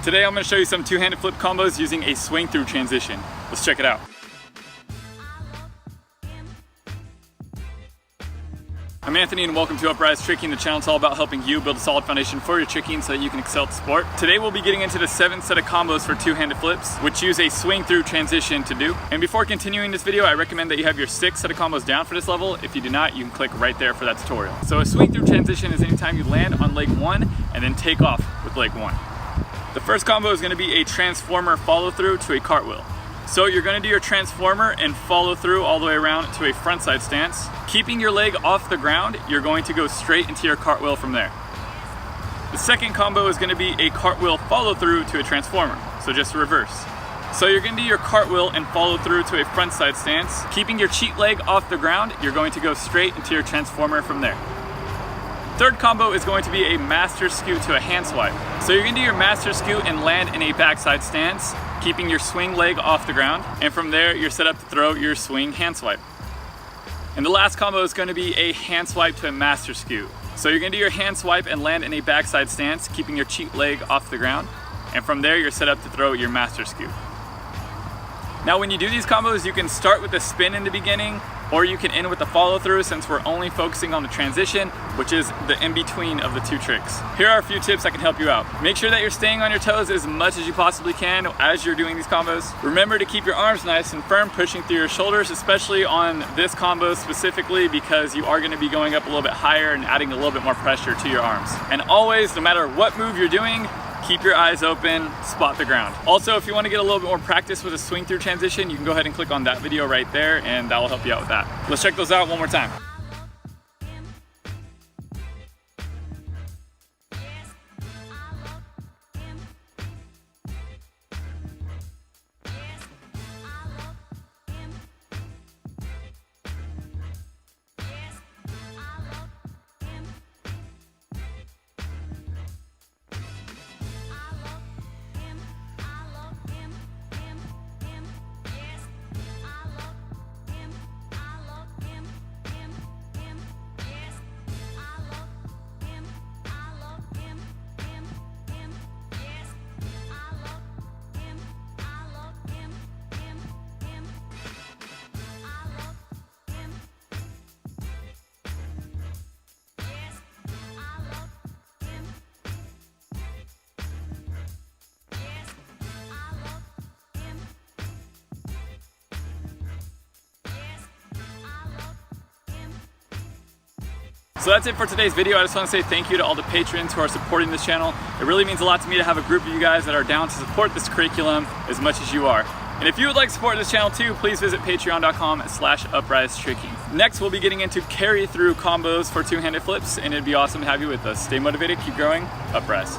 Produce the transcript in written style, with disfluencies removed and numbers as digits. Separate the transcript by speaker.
Speaker 1: Today I'm going to show you some two-handed flip combos using a swing-through transition. Let's check it out. I'm Anthony and welcome to Upraiz Tricking, the channel that's all about helping you build a solid foundation for your tricking so that you can excel at the sport. Today we'll be getting into the 7th set of combos for two-handed flips, which use a swing-through transition to do. And before continuing this video, I recommend that you have your 6th set of combos down for this level. If you do not, you can click right there for that tutorial. So a swing-through transition is anytime you land on leg 1 and then take off with leg 1. The first combo is going to be a transformer follow-through to a cartwheel. So you're going to do your transformer and follow through all the way around to a front side stance. Keeping your leg off the ground, you're going to go straight into your cartwheel from there. The second combo is going to be a cartwheel follow through to a transformer, so just reverse. So you're going to do your cartwheel and follow through to a front side stance. Keeping your cheat leg off the ground, you're going to go straight into your transformer from there. Third combo is going to be a master scoot to a hand swipe. So you're going to do your master scoot and land in a backside stance, keeping your swing leg off the ground, and from there you're set up to throw your swing hand swipe. And the last combo is going to be a hand swipe to a master scoot. So you're going to do your hand swipe and land in a backside stance, keeping your cheat leg off the ground, and from there you're set up to throw your master scoot. Now when you do these combos, you can start with a spin in the beginning, or you can end with a follow through since we're only focusing on the transition, which is the in-between of the two tricks. Here are a few tips that can help you out. Make sure that you're staying on your toes as much as you possibly can as you're doing these combos. Remember to keep your arms nice and firm, pushing through your shoulders, especially on this combo specifically because you are going to be going up a little bit higher and adding a little bit more pressure to your arms. And always, no matter what move you're doing, keep your eyes open, spot the ground. Also, if you want to get a little bit more practice with a swing through transition, you can go ahead and click on that video right there and that will help you out with that. Let's check those out one more time. So that's it for today's video. I just want to say thank you to all the patrons who are supporting this channel. It really means a lot to me to have a group of you guys that are down to support this curriculum as much as you are. And if you would like to support this channel too, please visit patreon.com/Upraiz Tricking. Next, we'll be getting into carry through combos for two-handed flips, and it'd be awesome to have you with us. Stay motivated, keep growing, Upraiz.